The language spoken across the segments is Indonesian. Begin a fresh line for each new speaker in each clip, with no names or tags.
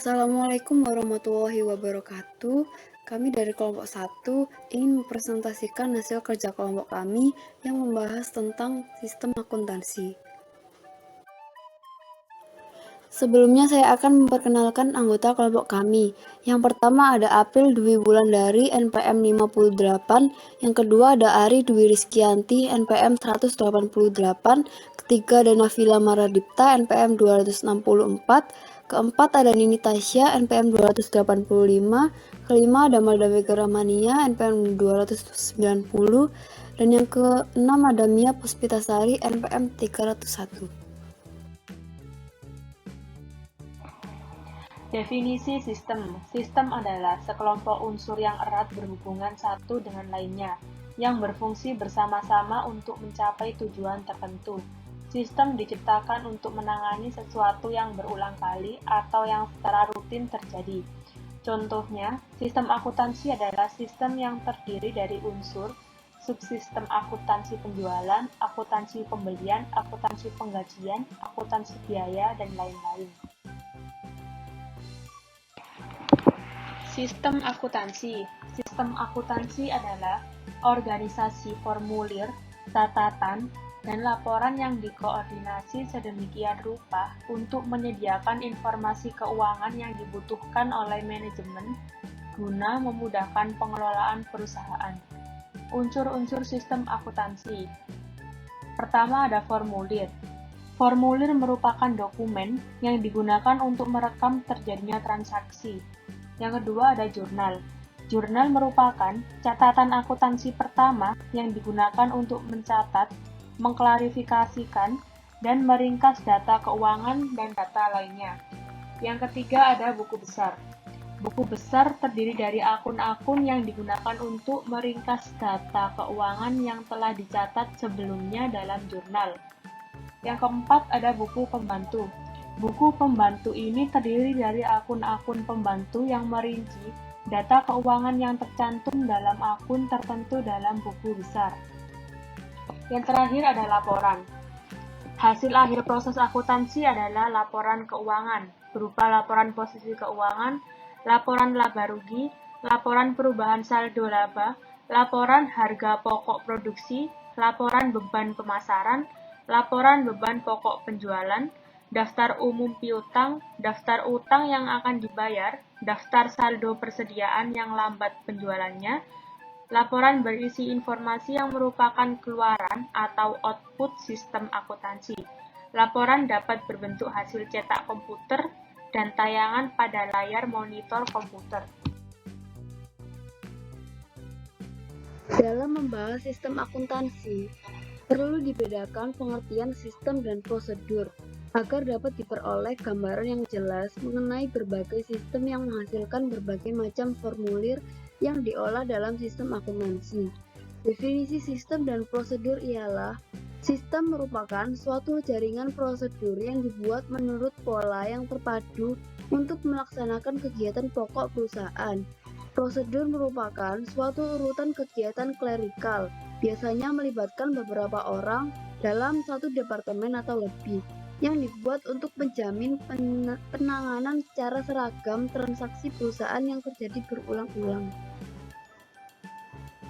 Assalamualaikum warahmatullahi wabarakatuh. Kami dari kelompok 1 ingin mempresentasikan hasil kerja kelompok kami yang membahas tentang sistem akuntansi. Sebelumnya saya akan memperkenalkan anggota kelompok kami. Yang pertama ada April Dwi Wulandari NPM 58, yang kedua ada Ari Dwi Rizkianti NPM 188, ketiga ada Nafila Maradipta NPM 264, keempat ada Nini Tasya NPM 285, kelima ada Malda Vega Ramania NPM 290, dan yang keenam ada Mia Puspitasari NPM 301.
Definisi sistem. Sistem adalah sekelompok unsur yang erat berhubungan satu dengan lainnya, yang berfungsi bersama-sama untuk mencapai tujuan tertentu. Sistem diciptakan untuk menangani sesuatu yang berulang kali atau yang secara rutin terjadi. Contohnya, sistem akuntansi adalah sistem yang terdiri dari unsur, subsistem akuntansi penjualan, akuntansi pembelian, akuntansi penggajian, akuntansi biaya, dan lain-lain. Sistem akuntansi. Sistem akuntansi adalah organisasi formulir, catatan, dan laporan yang dikoordinasi sedemikian rupa untuk menyediakan informasi keuangan yang dibutuhkan oleh manajemen guna memudahkan pengelolaan perusahaan. Unsur-unsur sistem akuntansi. Pertama ada formulir. Formulir merupakan dokumen yang digunakan untuk merekam terjadinya transaksi. Yang kedua ada jurnal. Jurnal merupakan catatan akuntansi pertama yang digunakan untuk mencatat, mengklarifikasikan, dan meringkas data keuangan dan data lainnya. Yang ketiga ada buku besar. Buku besar terdiri dari akun-akun yang digunakan untuk meringkas data keuangan yang telah dicatat sebelumnya dalam jurnal. Yang keempat ada buku pembantu. Buku pembantu ini terdiri dari akun-akun pembantu yang merinci data keuangan yang tercantum dalam akun tertentu dalam buku besar. Yang terakhir ada laporan. Hasil akhir proses akuntansi adalah laporan keuangan, berupa laporan posisi keuangan, laporan laba rugi, laporan perubahan saldo laba, laporan harga pokok produksi, laporan beban pemasaran, laporan beban pokok penjualan, daftar umum piutang, daftar utang yang akan dibayar, daftar saldo persediaan yang lambat penjualannya, laporan berisi informasi yang merupakan keluaran atau output sistem akuntansi. Laporan dapat berbentuk hasil cetak komputer dan tayangan pada layar monitor komputer.
Dalam membahas sistem akuntansi, perlu dibedakan pengertian sistem dan prosedur, agar dapat diperoleh gambaran yang jelas mengenai berbagai sistem yang menghasilkan berbagai macam formulir yang diolah dalam sistem akuntansi. Definisi sistem dan prosedur ialah, sistem merupakan suatu jaringan prosedur yang dibuat menurut pola yang terpadu untuk melaksanakan kegiatan pokok perusahaan. Prosedur merupakan suatu urutan kegiatan klerikal, biasanya melibatkan beberapa orang dalam satu departemen atau lebih, yang dibuat untuk menjamin penanganan secara seragam transaksi perusahaan yang terjadi berulang-ulang.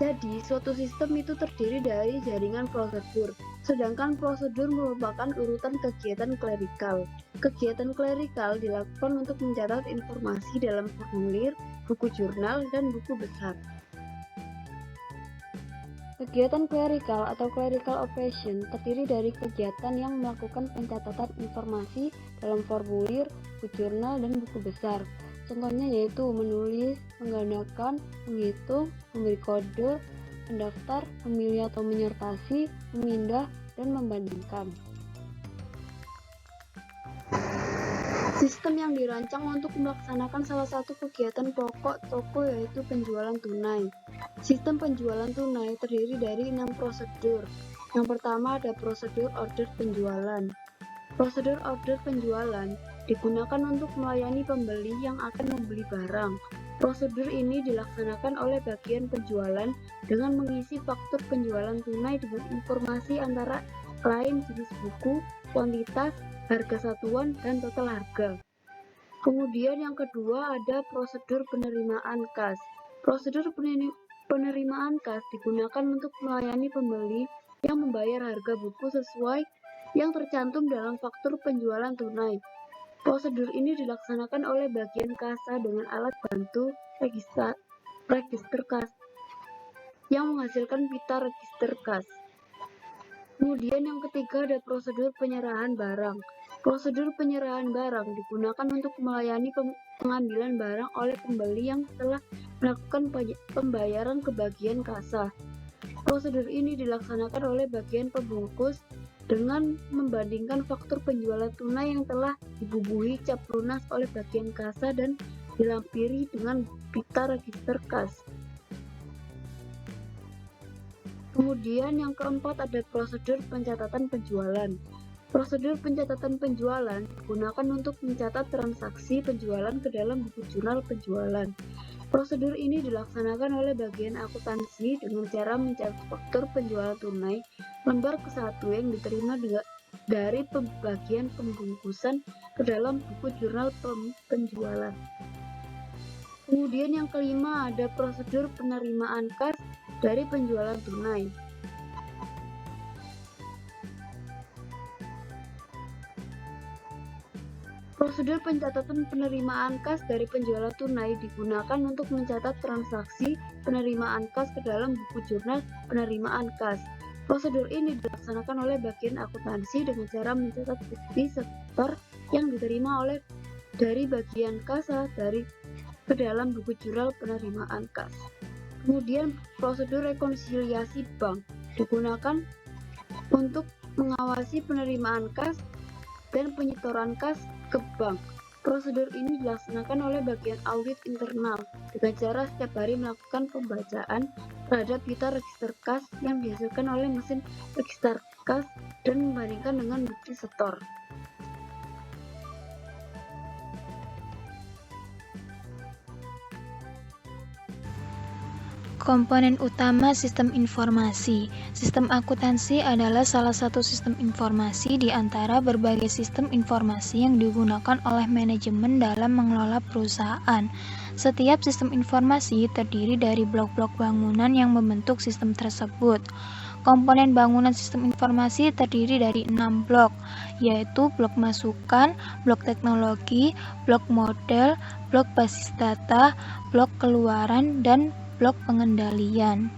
Jadi, suatu sistem itu terdiri dari jaringan prosedur, sedangkan prosedur merupakan urutan kegiatan klerikal. Kegiatan klerikal dilakukan untuk mencatat informasi dalam formulir, buku jurnal, dan buku besar. Kegiatan clerical atau clerical operation terdiri dari kegiatan yang melakukan pencatatan informasi dalam formulir, buku jurnal, dan buku besar. Contohnya yaitu menulis, menggandakan, menghitung, memberi kode, mendaftar, memilih atau menyertasi, memindah, dan membandingkan. Sistem yang dirancang untuk melaksanakan salah satu kegiatan pokok toko yaitu penjualan tunai. Sistem penjualan tunai terdiri dari 6 prosedur. Yang pertama ada prosedur order penjualan. Prosedur order penjualan digunakan untuk melayani pembeli yang akan membeli barang. Prosedur ini dilaksanakan oleh bagian penjualan dengan mengisi faktur penjualan tunai dengan informasi antara lain jenis buku, kuantitas, harga satuan, dan total harga. Kemudian yang kedua ada prosedur penerimaan kas. Prosedur penerimaan kas digunakan untuk melayani pembeli yang membayar harga buku sesuai yang tercantum dalam faktur penjualan tunai. Prosedur ini dilaksanakan oleh bagian kasa dengan alat bantu register kas yang menghasilkan pita register kas. Kemudian yang ketiga ada prosedur penyerahan barang. Prosedur penyerahan barang digunakan untuk melayani pengambilan barang oleh pembeli yang telah melakukan pembayaran ke bagian kasa. Prosedur ini dilaksanakan oleh bagian pembungkus dengan membandingkan faktur penjualan tunai yang telah dibubuhi cap lunas oleh bagian kasa dan dilampiri dengan pita register kas. Kemudian yang keempat ada prosedur pencatatan penjualan. Prosedur pencatatan penjualan digunakan untuk mencatat transaksi penjualan ke dalam buku jurnal penjualan. Prosedur ini dilaksanakan oleh bagian akuntansi dengan cara mencatat faktur penjualan tunai lembar ke-1 yang diterima dari bagian pembungkusan ke dalam buku jurnal penjualan. Kemudian yang kelima ada prosedur penerimaan kas dari penjualan tunai. Prosedur pencatatan penerimaan kas dari penjualan tunai digunakan untuk mencatat transaksi penerimaan kas ke dalam buku jurnal penerimaan kas. Prosedur ini dilaksanakan oleh bagian akuntansi dengan cara mencatat bukti setor yang diterima dari bagian kasa ke dalam buku jurnal penerimaan kas. Kemudian prosedur rekonsiliasi bank digunakan untuk mengawasi penerimaan kas dan penyetoran kas ke bank. Prosedur ini dilaksanakan oleh bagian audit internal dengan cara setiap hari melakukan pembacaan terhadap pita register kas yang dihasilkan oleh mesin register kas dan membandingkan dengan bukti setor.
Komponen utama sistem informasi. Sistem akuntansi adalah salah satu sistem informasi di antara berbagai sistem informasi yang digunakan oleh manajemen dalam mengelola perusahaan. Setiap sistem informasi terdiri dari blok-blok bangunan yang membentuk sistem tersebut. Komponen bangunan sistem informasi terdiri dari 6 blok, yaitu blok masukan, blok teknologi, blok model, blok basis data, blok keluaran, dan blok pengendalian.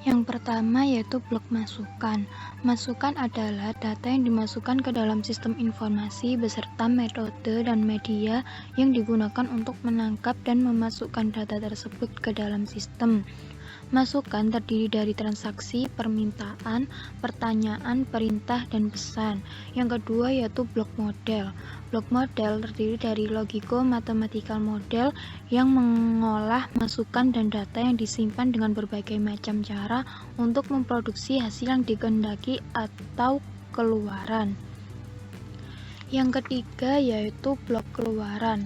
Yang pertama yaitu blok masukan. Masukan adalah data yang dimasukkan ke dalam sistem informasi beserta metode dan media yang digunakan untuk menangkap dan memasukkan data tersebut ke dalam sistem. Masukan terdiri dari transaksi, permintaan, pertanyaan, perintah, dan pesan. Yang kedua yaitu blok model. Blok model terdiri dari logiko-mathematical model yang mengolah masukan dan data yang disimpan dengan berbagai macam cara untuk memproduksi hasil yang dikehendaki atau keluaran. Yang ketiga yaitu blok keluaran.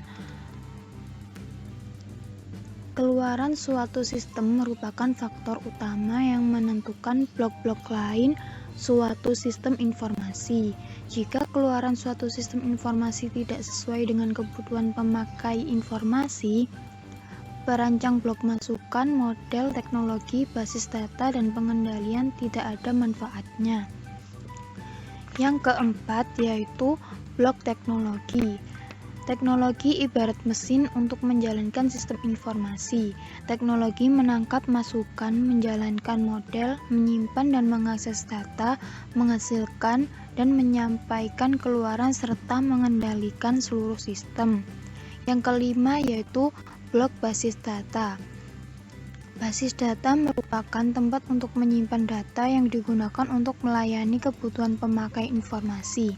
Keluaran suatu sistem merupakan faktor utama yang menentukan blok-blok lain suatu sistem informasi. Jika keluaran suatu sistem informasi tidak sesuai dengan kebutuhan pemakai informasi, perancang blok masukan, model, teknologi, basis data, dan pengendalian tidak ada manfaatnya. Yang keempat yaitu blok teknologi. Teknologi ibarat mesin untuk menjalankan sistem informasi. Teknologi menangkap masukan, menjalankan model, menyimpan dan mengakses data, menghasilkan dan menyampaikan keluaran serta mengendalikan seluruh sistem. Yang kelima yaitu blok basis data. Basis data merupakan tempat untuk menyimpan data yang digunakan untuk melayani kebutuhan pemakai informasi.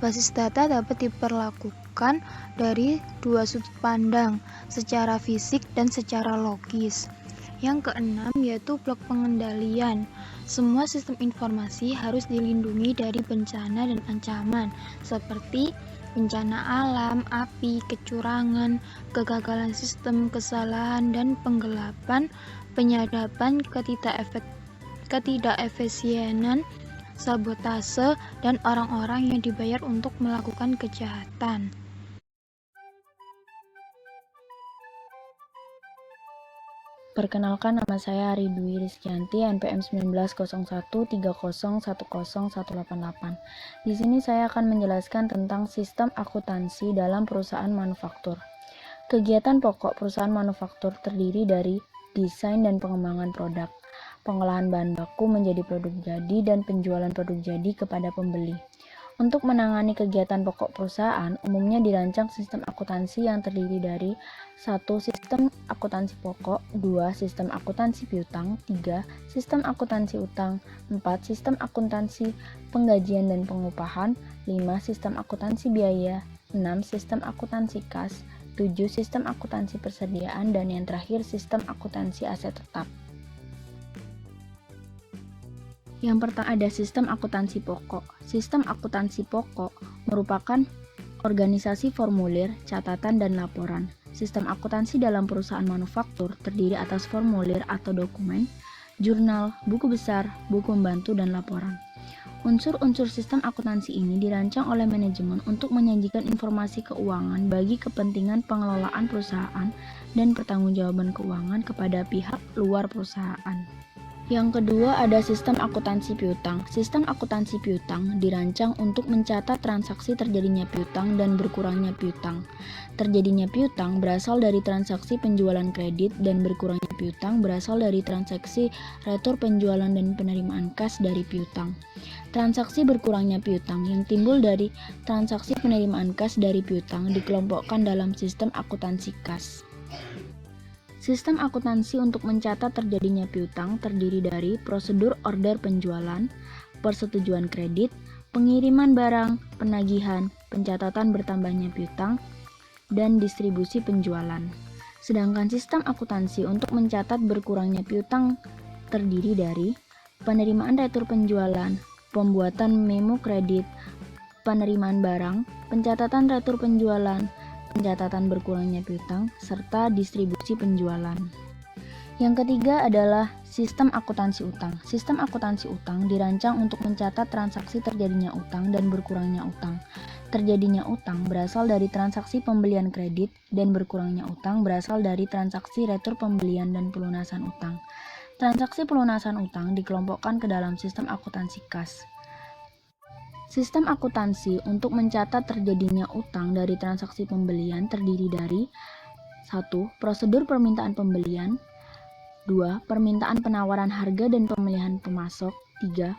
Basis data dapat diperlakukan dari dua sudut pandang, secara fisik dan secara logis. Yang keenam yaitu blok pengendalian. Semua sistem informasi harus dilindungi dari bencana dan ancaman, seperti bencana alam, api, kecurangan, kegagalan sistem, kesalahan dan penggelapan, penyadapan, ketidakefisienan, sabotase, dan orang-orang yang dibayar untuk melakukan kejahatan.
Perkenalkan, nama saya Ari Dwi Rizkyanti, NPM 190130101088. Di sini saya akan menjelaskan tentang sistem akuntansi dalam perusahaan manufaktur. Kegiatan pokok perusahaan manufaktur terdiri dari desain dan pengembangan produk, pengolahan bahan baku menjadi produk jadi, dan penjualan produk jadi kepada pembeli. Untuk menangani kegiatan pokok perusahaan, umumnya dirancang sistem akuntansi yang terdiri dari 1. Sistem akuntansi pokok, 2. Sistem akuntansi piutang, 3. Sistem akuntansi utang, 4. Sistem akuntansi penggajian dan pengupahan, 5. Sistem akuntansi biaya, 6. Sistem akuntansi kas, 7. Sistem akuntansi persediaan, dan yang terakhir sistem akuntansi aset tetap. Yang pertama ada sistem akuntansi pokok. Sistem akuntansi pokok merupakan organisasi formulir, catatan, dan laporan. Sistem akuntansi dalam perusahaan manufaktur terdiri atas formulir atau dokumen, jurnal, buku besar, buku membantu, dan laporan. Unsur-unsur sistem akuntansi ini dirancang oleh manajemen untuk menyajikan informasi keuangan bagi kepentingan pengelolaan perusahaan dan pertanggungjawaban keuangan kepada pihak luar perusahaan. Yang kedua ada sistem akuntansi piutang. Sistem akuntansi piutang dirancang untuk mencatat transaksi terjadinya piutang dan berkurangnya piutang. Terjadinya piutang berasal dari transaksi penjualan kredit dan berkurangnya piutang berasal dari transaksi retur penjualan dan penerimaan kas dari piutang. Transaksi berkurangnya piutang yang timbul dari transaksi penerimaan kas dari piutang dikelompokkan dalam sistem akuntansi kas. Sistem akuntansi untuk mencatat terjadinya piutang terdiri dari prosedur order penjualan, persetujuan kredit, pengiriman barang, penagihan, pencatatan bertambahnya piutang, dan distribusi penjualan. Sedangkan sistem akuntansi untuk mencatat berkurangnya piutang terdiri dari penerimaan retur penjualan, pembuatan memo kredit, penerimaan barang, pencatatan retur penjualan, pencatatan berkurangnya piutang, serta distribusi penjualan. Yang ketiga adalah sistem akuntansi utang. Sistem akuntansi utang dirancang untuk mencatat transaksi terjadinya utang dan berkurangnya utang. Terjadinya utang berasal dari transaksi pembelian kredit dan berkurangnya utang berasal dari transaksi retur pembelian dan pelunasan utang. Transaksi pelunasan utang dikelompokkan ke dalam sistem akuntansi kas. Sistem akuntansi untuk mencatat terjadinya utang dari transaksi pembelian terdiri dari 1. Prosedur permintaan pembelian, 2. Permintaan penawaran harga dan pemilihan pemasok, 3.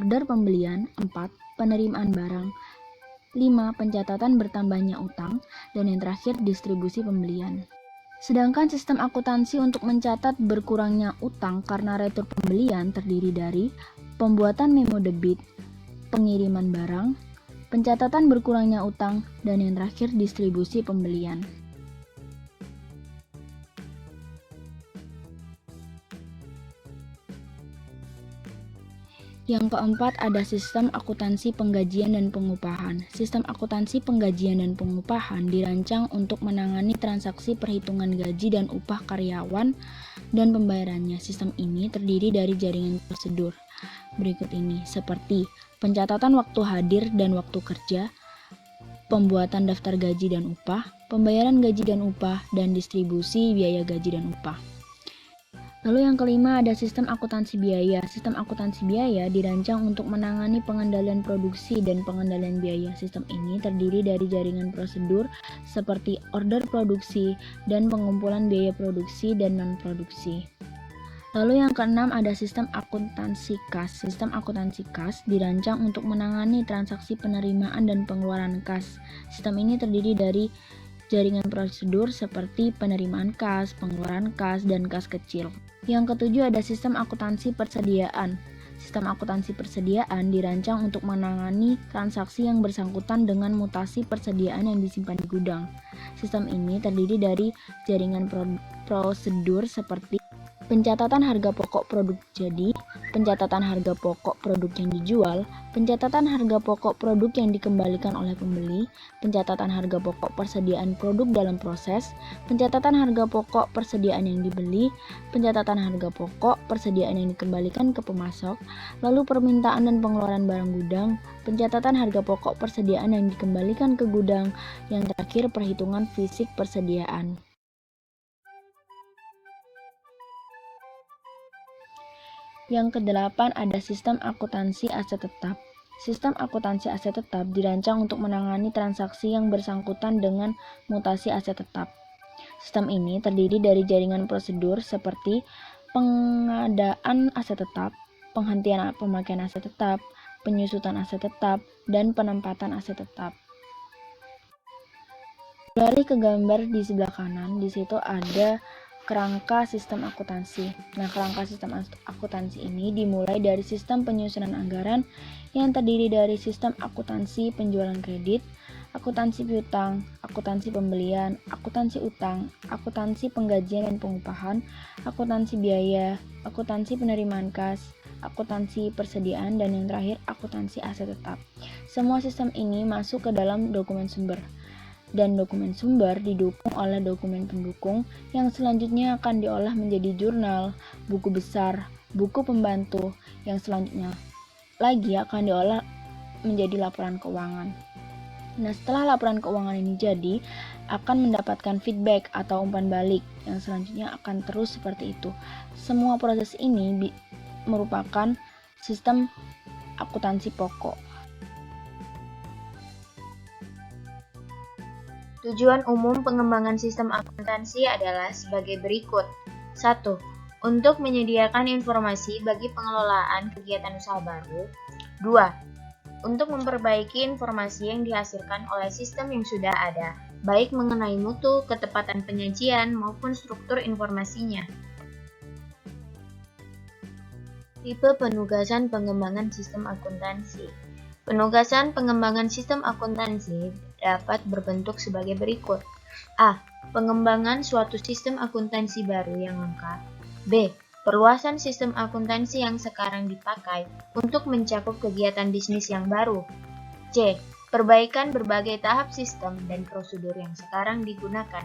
Order pembelian, 4. Penerimaan barang, 5. Pencatatan bertambahnya utang, dan yang terakhir distribusi pembelian. Sedangkan sistem akuntansi untuk mencatat berkurangnya utang karena retur pembelian terdiri dari pembuatan memo debit, pengiriman barang, pencatatan berkurangnya utang, dan yang terakhir distribusi pembelian. Yang keempat ada sistem akuntansi penggajian dan pengupahan. Sistem akuntansi penggajian dan pengupahan dirancang untuk menangani transaksi perhitungan gaji dan upah karyawan dan pembayarannya. Sistem ini terdiri dari jaringan prosedur berikut ini, seperti pencatatan waktu hadir dan waktu kerja, pembuatan daftar gaji dan upah, pembayaran gaji dan upah, dan distribusi biaya gaji dan upah. Lalu yang kelima ada sistem akuntansi biaya. Sistem akuntansi biaya dirancang untuk menangani pengendalian produksi dan pengendalian biaya. Sistem ini terdiri dari jaringan prosedur seperti order produksi dan pengumpulan biaya produksi dan non-produksi. Lalu yang keenam ada sistem akuntansi kas. Sistem akuntansi kas dirancang untuk menangani transaksi penerimaan dan pengeluaran kas. Sistem ini terdiri dari jaringan prosedur seperti penerimaan kas, pengeluaran kas, dan kas kecil. Yang ketujuh ada sistem akuntansi persediaan. Sistem akuntansi persediaan dirancang untuk menangani transaksi yang bersangkutan dengan mutasi persediaan yang disimpan di gudang. Sistem ini terdiri dari jaringan prosedur seperti pencatatan harga pokok produk jadi, pencatatan harga pokok produk yang dijual, pencatatan harga pokok produk yang dikembalikan oleh pembeli, pencatatan harga pokok persediaan produk dalam proses, pencatatan harga pokok persediaan yang dibeli, pencatatan harga pokok persediaan yang dikembalikan ke pemasok, lalu permintaan dan pengeluaran barang gudang, pencatatan harga pokok persediaan yang dikembalikan ke gudang, yang terakhir perhitungan fisik persediaan. Yang kedelapan ada sistem akuntansi aset tetap. Sistem akuntansi aset tetap dirancang untuk menangani transaksi yang bersangkutan dengan mutasi aset tetap. Sistem ini terdiri dari jaringan prosedur seperti pengadaan aset tetap, penghentian pemakaian aset tetap, penyusutan aset tetap, dan penempatan aset tetap. Beralih ke gambar di sebelah kanan, di situ ada kerangka sistem akuntansi. Nah, kerangka sistem akuntansi ini dimulai dari sistem penyusunan anggaran yang terdiri dari sistem akuntansi penjualan kredit, akuntansi piutang, akuntansi pembelian, akuntansi utang, akuntansi penggajian dan pengupahan, akuntansi biaya, akuntansi penerimaan kas, akuntansi persediaan, dan yang terakhir akuntansi aset tetap. Semua sistem ini masuk ke dalam dokumen sumber. Dan dokumen sumber didukung oleh dokumen pendukung yang selanjutnya akan diolah menjadi jurnal, buku besar, buku pembantu, yang selanjutnya lagi akan diolah menjadi laporan keuangan. Nah, setelah laporan keuangan ini jadi, akan mendapatkan feedback atau umpan balik yang selanjutnya akan terus seperti itu. Semua proses ini merupakan sistem akuntansi pokok.
Tujuan umum pengembangan sistem akuntansi adalah sebagai berikut. 1. Untuk menyediakan informasi bagi pengelolaan kegiatan usaha baru. 2. Untuk memperbaiki informasi yang dihasilkan oleh sistem yang sudah ada, baik mengenai mutu, ketepatan penyajian, maupun struktur informasinya. Tipe penugasan pengembangan sistem akuntansi. Penugasan pengembangan sistem akuntansi dapat berbentuk sebagai berikut. A. Pengembangan suatu sistem akuntansi baru yang lengkap. B. Perluasan sistem akuntansi yang sekarang dipakai untuk mencakup kegiatan bisnis yang baru. C. Perbaikan berbagai tahap sistem dan prosedur yang sekarang digunakan.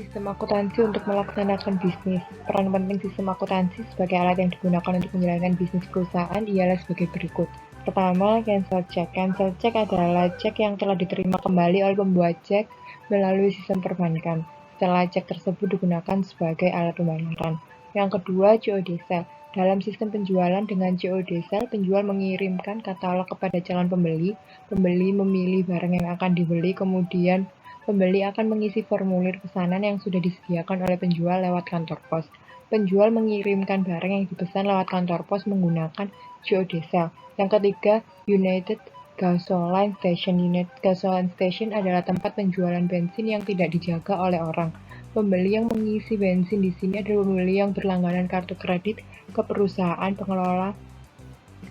Sistem akuntansi untuk melaksanakan bisnis. Peran penting sistem akuntansi sebagai alat yang digunakan untuk menjalankan bisnis perusahaan ialah sebagai berikut. Pertama, cancel check. Cancel check adalah cek yang telah diterima kembali oleh pembuat cek melalui sistem perbankan, setelah cek tersebut digunakan sebagai alat pembayaran. Yang kedua, COD sale. Dalam sistem penjualan dengan COD sale, penjual mengirimkan katalog kepada calon pembeli, pembeli memilih barang yang akan dibeli, kemudian pembeli akan mengisi formulir pesanan yang sudah disediakan oleh penjual lewat kantor pos. Penjual mengirimkan barang yang dipesan lewat kantor pos menggunakan COD sale. Yang ketiga, United Gasoline Station. United Gasoline Station adalah tempat penjualan bensin yang tidak dijaga oleh orang. Pembeli yang mengisi bensin di sini adalah pembeli yang berlangganan kartu kredit ke perusahaan pengelola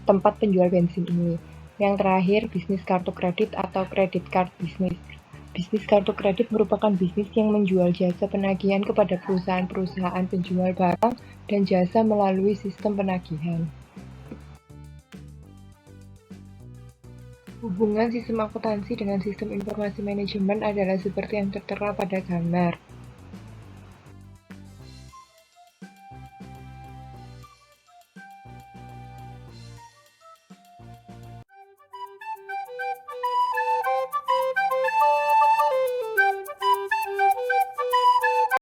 tempat penjual bensin ini. Yang terakhir, bisnis kartu kredit atau credit card business. Bisnis kartu kredit merupakan bisnis yang menjual jasa penagihan kepada perusahaan-perusahaan penjual barang dan jasa melalui sistem penagihan. Hubungan sistem akuntansi dengan sistem informasi manajemen adalah seperti yang tertera pada gambar.